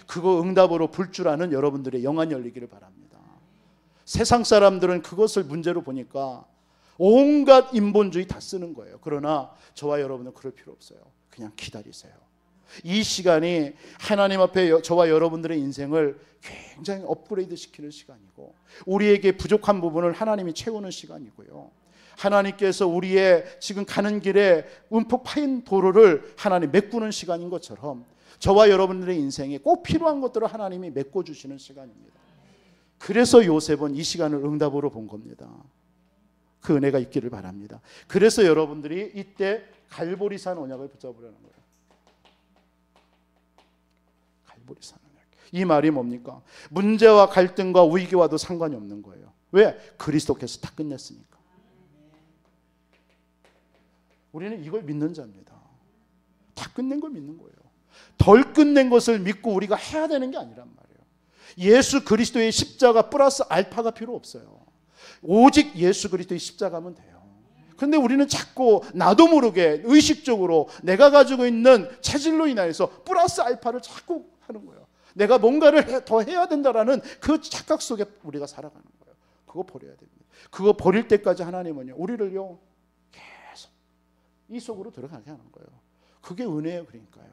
그거 응답으로 불 줄 아는 여러분들의 영안이 열리기를 바랍니다. 세상 사람들은 그것을 문제로 보니까 온갖 인본주의 다 쓰는 거예요. 그러나 저와 여러분은 그럴 필요 없어요. 그냥 기다리세요. 이 시간이 하나님 앞에 저와 여러분들의 인생을 굉장히 업그레이드 시키는 시간이고, 우리에게 부족한 부분을 하나님이 채우는 시간이고요, 하나님께서 우리의 지금 가는 길에 움푹 파인 도로를 하나님 메꾸는 시간인 것처럼 저와 여러분들의 인생에 꼭 필요한 것들을 하나님이 메꿔주시는 시간입니다. 그래서 요셉은 이 시간을 응답으로 본 겁니다. 그 은혜가 있기를 바랍니다. 그래서 여러분들이 이때 갈보리산 언약을 붙잡으려는 거예요. 갈보리산 언약. 이 말이 뭡니까? 문제와 갈등과 위기와도 상관이 없는 거예요. 왜? 그리스도께서 다 끝냈으니까. 우리는 이걸 믿는 자입니다. 다 끝낸 걸 믿는 거예요. 덜 끝낸 것을 믿고 우리가 해야 되는 게 아니란 말이에요. 예수 그리스도의 십자가 플러스 알파가 필요 없어요. 오직 예수 그리스도의 십자가면 돼요. 그런데 우리는 자꾸 나도 모르게 의식적으로 내가 가지고 있는 체질로 인하여서 플러스 알파를 자꾸 하는 거예요. 내가 뭔가를 더 해야 된다라는 그 착각 속에 우리가 살아가는 거예요. 그거 버려야 됩니다. 그거 버릴 때까지 하나님은요, 우리를요 계속 이 속으로 들어가게 하는 거예요. 그게 은혜예요. 그러니까요.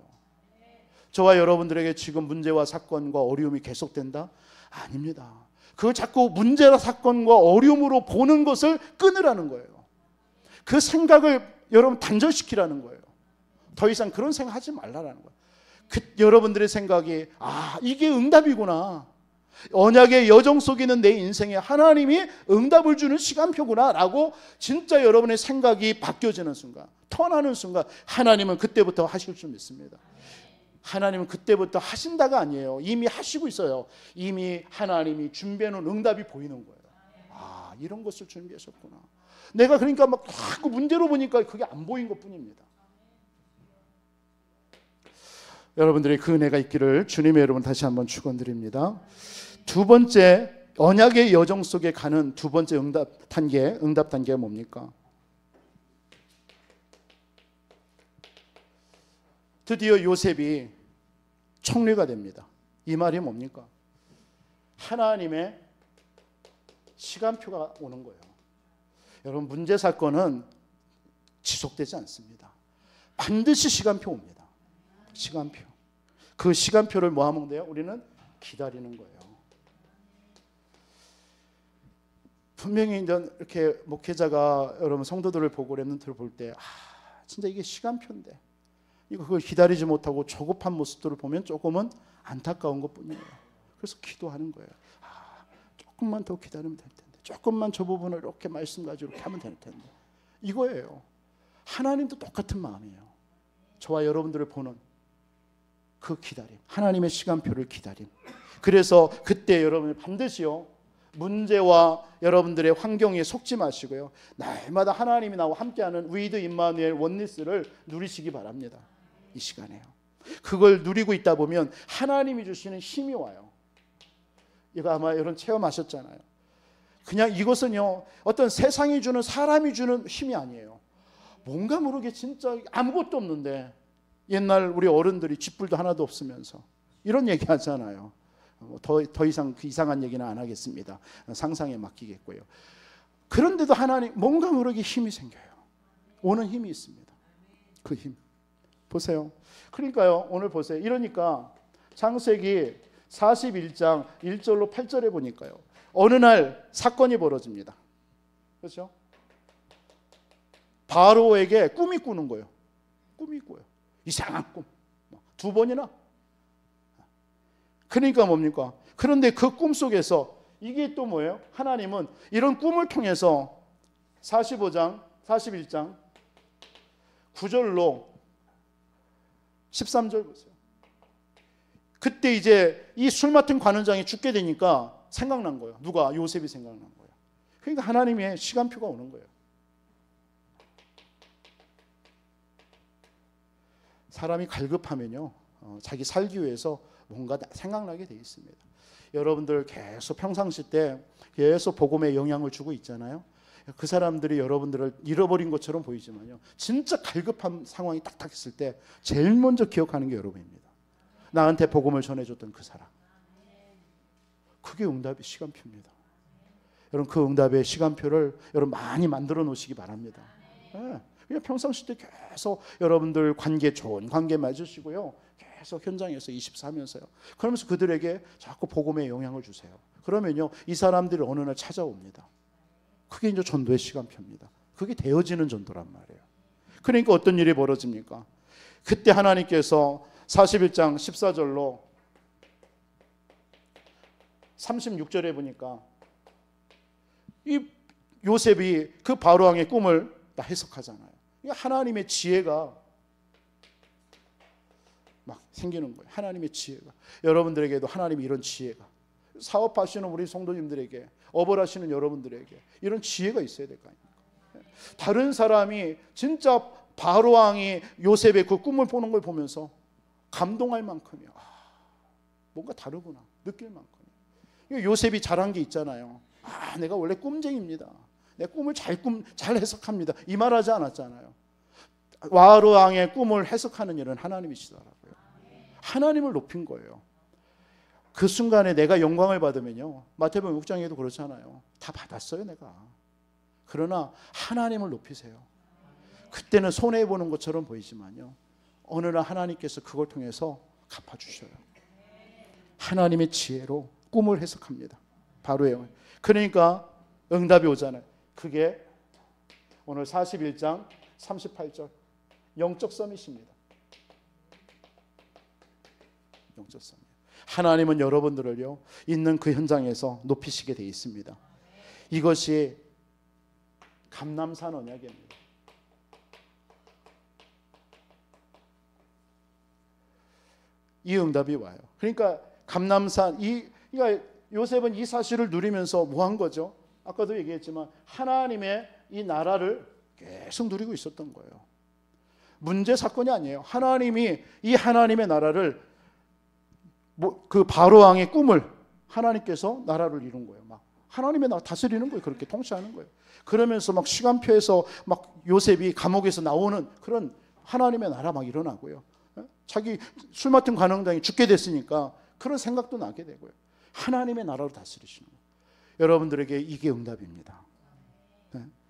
저와 여러분들에게 지금 문제와 사건과 어려움이 계속된다? 아닙니다. 그걸 자꾸 문제와 사건과 어려움으로 보는 것을 끊으라는 거예요. 그 생각을 여러분 단절시키라는 거예요. 더 이상 그런 생각 하지 말라는 거예요. 여러분들의 생각이 이게 응답이구나. 언약의 여정 속에 있는 내 인생에 하나님이 응답을 주는 시간표구나 라고 진짜 여러분의 생각이 바뀌어지는 순간, 턴하는 순간 하나님은 그때부터 하실 줄 믿습니다. 하나님은 그때부터 하신다가 아니에요. 이미 하시고 있어요. 이미 하나님이 준비해놓은 응답이 보이는 거예요. 이런 것을 준비하셨구나. 내가 그러니까 막 자꾸 문제로 보니까 그게 안 보인 것뿐입니다. 여러분들의 그 은혜가 있기를 주님의 여러분 다시 한번 축원드립니다. 두 번째 언약의 여정 속에 가는 두 번째 응답 단계가 뭡니까? 드디어 요셉이 총리가 됩니다. 이 말이 뭡니까? 하나님의 시간표가 오는 거예요. 여러분 문제 사건은 지속되지 않습니다. 반드시 시간표 옵니다. 시간표. 그 시간표를 뭐 하면 돼요? 우리는 기다리는 거예요. 분명히 이렇게 목회자가 여러분 성도들을 보고 렘넌트를 볼 때 진짜 이게 시간표인데 그걸 기다리지 못하고 조급한 모습들을 보면 조금은 안타까운 것뿐이에요. 그래서 기도하는 거예요. 조금만 더 기다리면 될 텐데, 조금만 저 부분을 이렇게 말씀 가지고 이렇게 하면 될 텐데, 이거예요. 하나님도 똑같은 마음이에요. 저와 여러분들을 보는 그 기다림, 하나님의 시간표를 기다림. 그래서 그때 여러분이 반드시요 문제와 여러분들의 환경에 속지 마시고요, 날마다 하나님이 나와 함께하는 위드 임마누엘 원리스를 누리시기 바랍니다. 이 시간에요. 그걸 누리고 있다 보면 하나님이 주시는 힘이 와요. 이거 아마 여러분 체험하셨잖아요. 그냥 이것은요 어떤 세상이 주는, 사람이 주는 힘이 아니에요. 뭔가 모르게 진짜 아무것도 없는데, 옛날 우리 어른들이 쥐뿔도 하나도 없으면서 이런 얘기 하잖아요. 더 이상 그 이상한 얘기는 안 하겠습니다. 상상에 맡기겠고요. 그런데도 하나님 뭔가 모르게 힘이 생겨요. 오는 힘이 있습니다. 그 힘 보세요. 그러니까요 오늘 보세요. 이러니까 창세기 41장 1절로 8절에 보니까요 어느 날 사건이 벌어집니다. 그렇죠? 바로에게 꿈이 꾸는 거예요. 꿈이 꿔요. 이상한 꿈. 두 번이나. 그러니까 뭡니까? 그런데 그 꿈 속에서 이게 또 뭐예요? 하나님은 이런 꿈을 통해서 41장 9절로 13절 보세요. 그때 이제 이 술 맡은 관원장이 죽게 되니까 생각난 거예요. 누가? 요셉이 생각난 거예요. 그러니까 하나님의 시간표가 오는 거예요. 사람이 갈급하면요 자기 살기 위해서 뭔가 생각나게 돼 있습니다. 여러분들 계속 평상시 때 계속 복음에 영향을 주고 있잖아요. 그 사람들이 여러분들을 잃어버린 것처럼 보이지만요 진짜 갈급한 상황이 딱딱 있을 때 제일 먼저 기억하는 게 여러분입니다. 나한테 복음을 전해줬던 그 사람. 그게 응답의 시간표입니다. 여러분 그 응답의 시간표를 여러분 많이 만들어 놓으시기 바랍니다. 네. 그냥 평상시 때 계속 여러분들 좋은 관계 맺으시고요 계속 현장에서 24하면서요 그러면서 그들에게 자꾸 복음의 영향을 주세요. 그러면요 이 사람들이 어느 날 찾아옵니다. 그게 이제 전도의 시간표입니다. 그게 되어지는 전도란 말이에요. 그러니까 어떤 일이 벌어집니까? 그때 하나님께서 41장 14절로 36절에 보니까 이 요셉이 그 바로왕의 꿈을 다 해석하잖아요. 하나님의 지혜가 막 생기는 거예요. 하나님의 지혜가. 여러분들에게도 하나님이 이런 지혜가, 사업하시는 우리 성도님들에게, 업을하시는 여러분들에게 이런 지혜가 있어야 될 거 아닙니까? 다른 사람이 진짜 바로왕이 요셉의 그 꿈을 보는 걸 보면서 감동할 만큼이야. 뭔가 다르구나 느낄 만큼이야. 요셉이 잘한 게 있잖아요. 내가 원래 꿈쟁입니다. 내 꿈을 잘 해석합니다. 이 말하지 않았잖아요. 바로왕의 꿈을 해석하는 일은 하나님이시더라고요. 하나님을 높인 거예요. 그 순간에 내가 영광을 받으면요, 마태복음 6장에도 그렇잖아요. 다 받았어요 내가. 그러나 하나님을 높이세요. 그때는 손해보는 것처럼 보이지만요, 어느 날 하나님께서 그걸 통해서 갚아주셔요. 하나님의 지혜로 꿈을 해석합니다. 바로예요. 그러니까 응답이 오잖아요. 그게 오늘 41장 38절 영적 서밋입니다. 영적 서밋. 하나님은 여러분들을요, 있는 그 현장에서 높이시게 되어 있습니다. 이것이 감람산 언약입니다. 이 응답이 와요. 그러니까 감람산, 그러니까 요셉은 이 사실을 누리면서 뭐 한 거죠? 아까도 얘기했지만 하나님의 이 나라를 계속 누리고 있었던 거예요. 문제 사건이 아니에요. 하나님이 이 하나님의 나라를, 그 바로 왕의 꿈을 하나님께서 나라를 이룬 거예요. 막 하나님의 나라 다스리는 거예요. 그렇게 통치하는 거예요. 그러면서 막 시간표에서 막 요셉이 감옥에서 나오는 그런 하나님의 나라 막 일어나고요. 자기 술 맡은 관원장이 죽게 됐으니까 그런 생각도 나게 되고요. 하나님의 나라로 다스리시는 거예요. 여러분들에게 이게 응답입니다.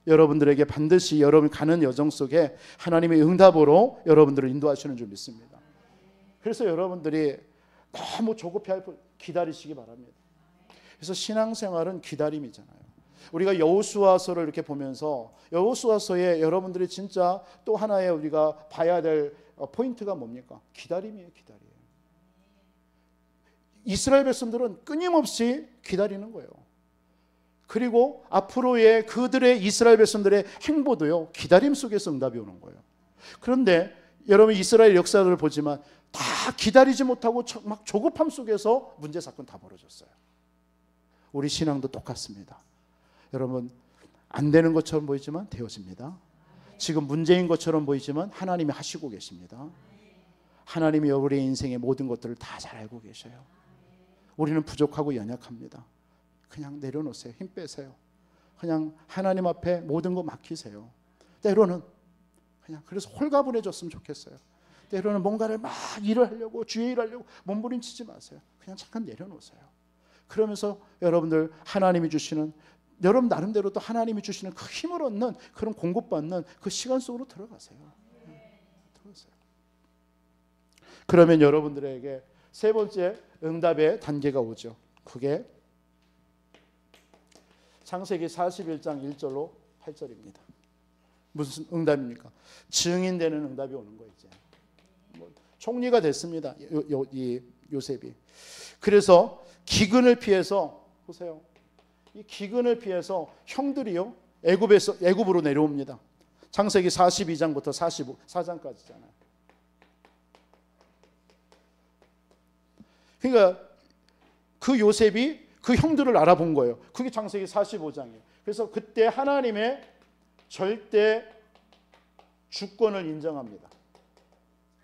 여러분들에게 반드시 여러분 가는 여정 속에 하나님의 응답으로 여러분들을 인도하시는 줄 믿습니다. 그래서 여러분들이 너무 조급해할 기다리시기 바랍니다. 그래서 신앙생활은 기다림이잖아요. 우리가 여호수아서를 이렇게 보면서 여호수아서에 여러분들이 진짜 또 하나의 우리가 봐야 될 포인트가 뭡니까? 기다림이에요. 기다림. 이스라엘 백성들은 끊임없이 기다리는 거예요. 그리고 앞으로의 그들의 이스라엘 백성들의 행보도요, 기다림 속에서 응답이 오는 거예요. 그런데 여러분 이스라엘 역사를 보지만 다 기다리지 못하고 막 조급함 속에서 문제 사건 다 벌어졌어요. 우리 신앙도 똑같습니다. 여러분, 안 되는 것처럼 보이지만 되어집니다. 지금 문제인 것처럼 보이지만 하나님이 하시고 계십니다. 하나님이 우리의 인생의 모든 것들을 다 잘 알고 계셔요. 우리는 부족하고 연약합니다. 그냥 내려놓으세요. 힘 빼세요. 그냥 하나님 앞에 모든 거 맡기세요. 때로는 그냥 그래서 홀가분해졌으면 좋겠어요. 때로는 뭔가를 막 일을 하려고 주의 일하려고 몸부림치지 마세요. 그냥 잠깐 내려놓으세요. 그러면서 여러분들 하나님이 주시는, 여러분 나름대로 또 하나님이 주시는 그 힘을 얻는 그런 공급받는 그 시간 속으로 들어가세요. 들어가세요. 그러면 여러분들에게 세 번째 응답의 단계가 오죠. 그게 창세기 41장 1절로 8절입니다. 무슨 응답입니까? 증인되는 응답이 오는 거예요. 이제 총리가 됐습니다. 이 요셉이. 그래서 기근을 피해서, 보세요. 이 기근을 피해서 형들이요, 애굽으로 내려옵니다. 창세기 42장부터 44장까지잖아요. 그러니까 그 요셉이 그 형들을 알아본 거예요. 그게 창세기 45장이에요. 그래서 그때 하나님의 절대 주권을 인정합니다.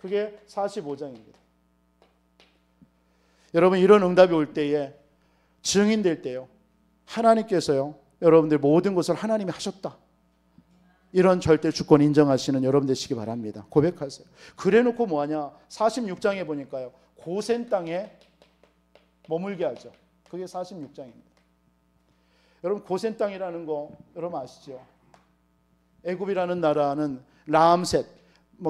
그게 45장입니다. 여러분, 이런 응답이 올 때에, 증인될 때요, 하나님께서요, 여러분들 모든 것을 하나님이 하셨다, 이런 절대 주권 인정하시는 여러분 되시기 바랍니다. 고백하세요. 그래놓고 뭐하냐, 46장에 보니까요, 고센 땅에 머물게 하죠. 그게 46장입니다. 여러분, 고센 땅이라는 거 여러분 아시죠? 애굽이라는 나라는 라암셋,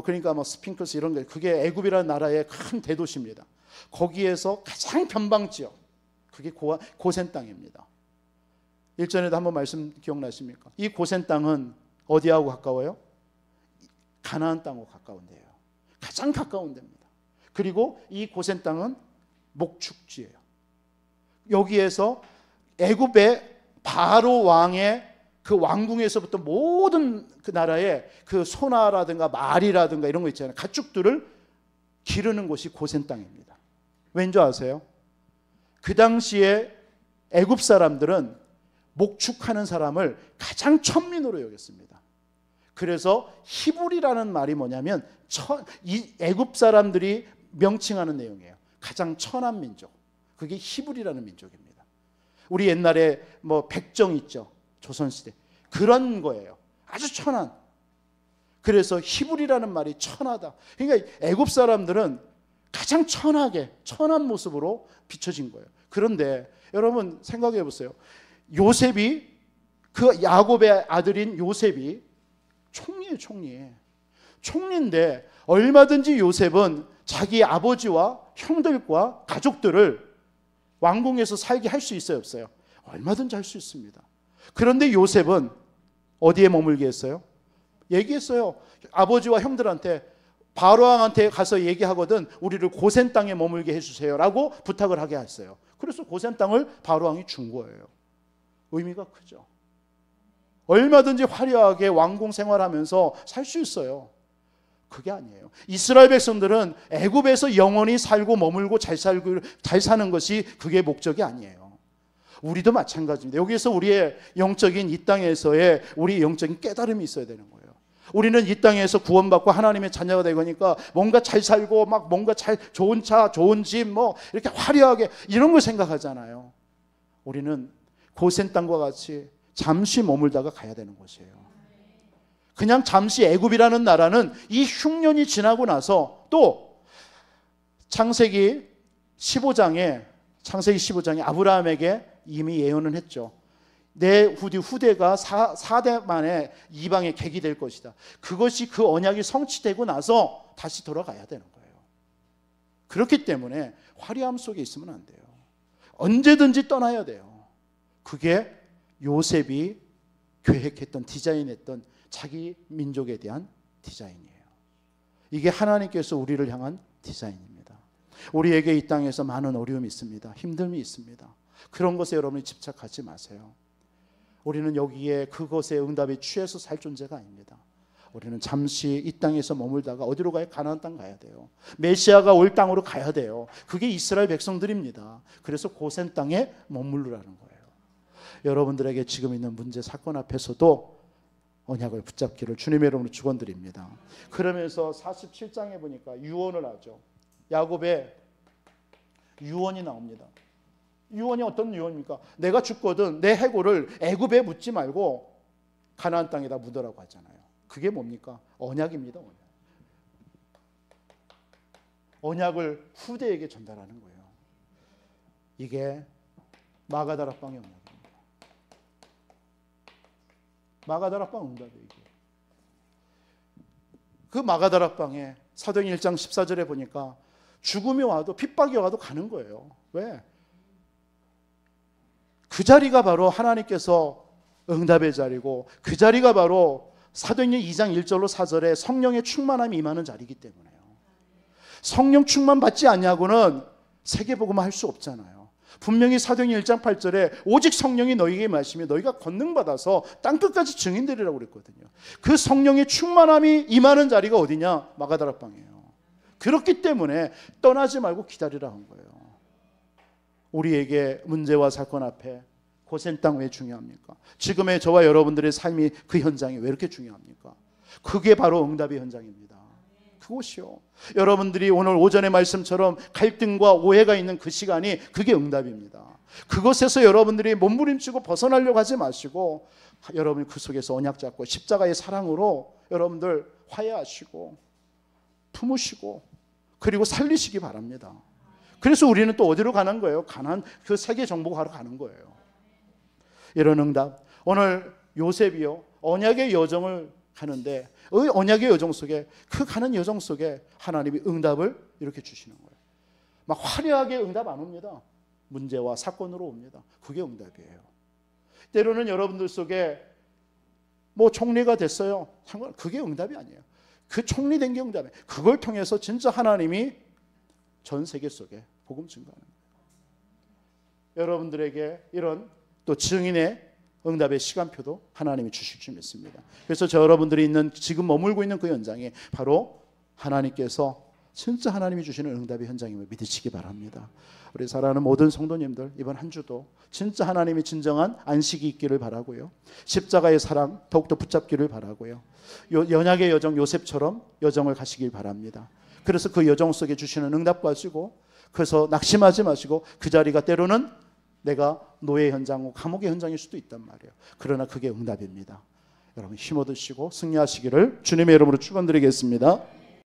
그러니까 스핑크스 이런 게, 그게 애굽이라는 나라의 큰 대도시입니다. 거기에서 가장 변방 지역, 그게 고센 땅입니다. 일전에도 한번 말씀 기억나십니까? 이 고센 땅은 어디하고 가까워요? 가나안 땅하고 가까운 데예요. 가장 가까운 데입니다. 그리고 이 고센 땅은 목축지예요. 여기에서 애굽의 바로 왕의 그 왕궁에서부터 모든 그 나라의 그 소나라든가 말이라든가 이런 거 있잖아요. 가축들을 기르는 곳이 고센 땅입니다. 왠지 아세요? 그 당시에 애굽 사람들은 목축하는 사람을 가장 천민으로 여겼습니다. 그래서 히브리라는 말이 뭐냐면 이 애굽 사람들이 명칭하는 내용이에요. 가장 천한 민족. 그게 히브리라는 민족입니다. 우리 옛날에 백정 있죠. 조선시대. 그런 거예요. 아주 천한. 그래서 히브리라는 말이 천하다. 그러니까 애굽 사람들은 가장 천한 모습으로 비춰진 거예요. 그런데 여러분 생각해 보세요. 요셉이, 그 야곱의 아들인 요셉이 총리예요. 총리인데 얼마든지 요셉은 자기 아버지와 형들과 가족들을 왕궁에서 살게 할 수 있어요, 없어요? 얼마든지 할 수 있습니다. 그런데 요셉은 어디에 머물게 했어요? 얘기했어요. 아버지와 형들한테, 바로왕한테 가서 얘기하거든 우리를 고센 땅에 머물게 해주세요 라고 부탁을 하게 했어요. 그래서 고센 땅을 바로왕이 준 거예요. 의미가 크죠. 얼마든지 화려하게 왕궁 생활하면서 살 수 있어요. 그게 아니에요. 이스라엘 백성들은 애굽에서 영원히 살고 머물고 잘 사는 것이 그게 목적이 아니에요. 우리도 마찬가지입니다. 여기에서 우리의 영적인, 이 땅에서의 우리 영적인 깨달음이 있어야 되는 거예요. 우리는 이 땅에서 구원받고 하나님의 자녀가 되니까 뭔가 잘 살고 막 뭔가 좋은 차, 좋은 집, 뭐 이렇게 화려하게 이런 걸 생각하잖아요. 우리는 고센 땅과 같이 잠시 머물다가 가야 되는 것이에요. 그냥 잠시 애굽이라는 나라는 이 흉년이 지나고 나서 또 창세기 15장에 아브라함에게 이미 예언은 했죠. 내 후대가 4대 만에 이방의 객이 될 것이다. 그것이, 그 언약이 성취되고 나서 다시 돌아가야 되는 거예요. 그렇기 때문에 화려함 속에 있으면 안 돼요. 언제든지 떠나야 돼요. 그게 요셉이 계획했던, 디자인했던 자기 민족에 대한 디자인이에요. 이게 하나님께서 우리를 향한 디자인입니다. 우리에게 이 땅에서 많은 어려움이 있습니다. 힘듦이 있습니다. 그런 것에 여러분이 집착하지 마세요. 우리는 여기에 그것에 응답에 취해서 살 존재가 아닙니다. 우리는 잠시 이 땅에서 머물다가 어디로 가요? 가나안 땅 가야 돼요. 메시아가 올 땅으로 가야 돼요. 그게 이스라엘 백성들입니다. 그래서 고센 땅에 머무르라는 거예요. 여러분들에게 지금 있는 문제, 사건 앞에서도 언약을 붙잡기를 주님의 이름으로 축원드립니다. 그러면서 47장에 보니까 유언을 하죠. 야곱의 유언이 나옵니다. 유언이 어떤 유언입니까? 내가 죽거든 내 해골을 애굽에 묻지 말고 가나안 땅에다 묻으라고 하잖아요. 그게 뭡니까? 언약입니다. 언약을 후대에게 전달하는 거예요. 이게 마가다락방의 언약입니다. 마가다락방 응답이에요. 이게. 그 마가다락방에 사도행 1장 14절에 보니까 죽음이 와도 핍박이 와도 가는 거예요. 왜? 그 자리가 바로 하나님께서 응답의 자리고, 그 자리가 바로 사도행전 2장 1절로 4절에 성령의 충만함이 임하는 자리이기 때문에요. 성령 충만 받지 않냐고는 세계복음을 할 수 없잖아요. 분명히 사도행전 1장 8절에 오직 성령이 너희에게 임하시면 너희가 권능받아서 땅끝까지 증인되리라고 그랬거든요. 그 성령의 충만함이 임하는 자리가 어디냐? 마가다락방이에요. 그렇기 때문에 떠나지 말고 기다리라 한 거예요. 우리에게 문제와 사건 앞에 고센 땅 왜 중요합니까? 지금의 저와 여러분들의 삶이 그 현장이 왜 이렇게 중요합니까? 그게 바로 응답의 현장입니다. 그것이요. 여러분들이 오늘 오전의 말씀처럼 갈등과 오해가 있는 그 시간이 그게 응답입니다. 그것에서 여러분들이 몸부림치고 벗어나려고 하지 마시고 여러분이 그 속에서 언약 잡고 십자가의 사랑으로 여러분들 화해하시고 품으시고 그리고 살리시기 바랍니다. 그래서 우리는 또 어디로 가는 거예요? 가나안, 그 세계 정복하러 가는 거예요. 이런 응답. 오늘 요셉이요, 언약의 여정을 가는데 언약의 여정 속에, 그 가는 여정 속에 하나님이 응답을 이렇게 주시는 거예요. 막 화려하게 응답 안 옵니다. 문제와 사건으로 옵니다. 그게 응답이에요. 때로는 여러분들 속에 뭐 총리가 됐어요. 그게 응답이 아니에요. 그 총리 된 게 응답이에요. 그걸 통해서 진짜 하나님이 전 세계 속에 복음 증거하는 거예요. 여러분들에게 이런 또 증인의 응답의 시간표도 하나님이 주실 줄 믿습니다. 그래서 저 여러분들이 있는, 지금 머물고 있는 그 현장이 바로 하나님께서 진짜 하나님이 주시는 응답의 현장임을 믿으시기 바랍니다. 우리 사랑하는 모든 성도님들, 이번 한 주도 진짜 하나님이 진정한 안식이 있기를 바라고요. 십자가의 사랑 더욱더 붙잡기를 바라고요. 연약의 여정 요셉처럼 여정을 가시길 바랍니다. 그래서 그 여정 속에 주시는 응답 가지고, 그래서 낙심하지 마시고, 그 자리가 때로는 내가 노예 현장, 감옥의 현장일 수도 있단 말이에요. 그러나 그게 응답입니다. 여러분 힘 얻으시고 승리하시기를 주님의 이름으로 축원드리겠습니다.